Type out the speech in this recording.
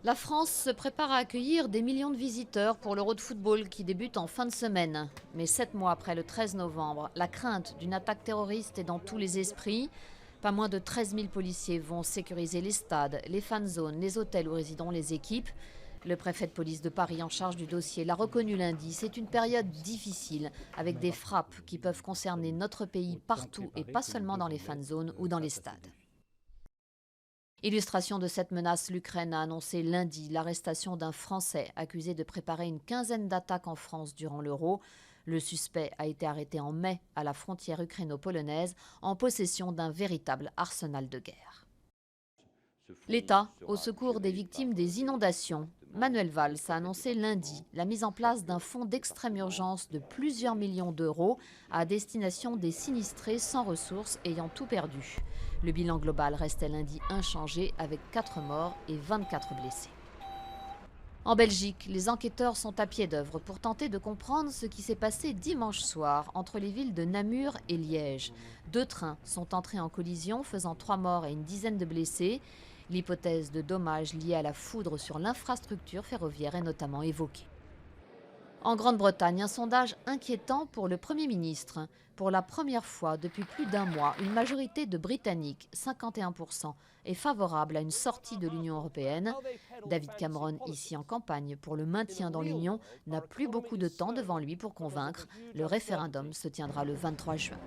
La France se prépare à accueillir des millions de visiteurs pour l'Euro de football qui débute en fin de semaine. Mais 7 mois après le 13 novembre, la crainte d'une attaque terroriste est dans tous les esprits. Pas moins de 13 000 policiers vont sécuriser les stades, les fan zones, les hôtels où résideront les équipes. Le préfet de police de Paris en charge du dossier l'a reconnu lundi. C'est une période difficile avec des frappes qui peuvent concerner notre pays partout et pas seulement dans les fan zones ou dans les stades. Illustration de cette menace, l'Ukraine a annoncé lundi l'arrestation d'un Français accusé de préparer une quinzaine d'attaques en France durant l'Euro. Le suspect a été arrêté en mai à la frontière ukraino-polonaise en possession d'un véritable arsenal de guerre. L'État, au secours des victimes des inondations. Manuel Valls a annoncé lundi la mise en place d'un fonds d'extrême urgence de plusieurs millions d'euros à destination des sinistrés sans ressources ayant tout perdu. Le bilan global restait lundi inchangé avec 4 morts et 24 blessés. En Belgique, les enquêteurs sont à pied d'œuvre pour tenter de comprendre ce qui s'est passé dimanche soir entre les villes de Namur et Liège. 2 trains sont entrés en collision, faisant 3 morts et une dizaine de blessés. L'hypothèse de dommages liés à la foudre sur l'infrastructure ferroviaire est notamment évoquée. En Grande-Bretagne, un sondage inquiétant pour le Premier ministre. Pour la première fois depuis plus d'un mois, une majorité de Britanniques, 51%, est favorable à une sortie de l'Union européenne. David Cameron, ici en campagne pour le maintien dans l'Union, n'a plus beaucoup de temps devant lui pour convaincre. Le référendum se tiendra le 23 juin.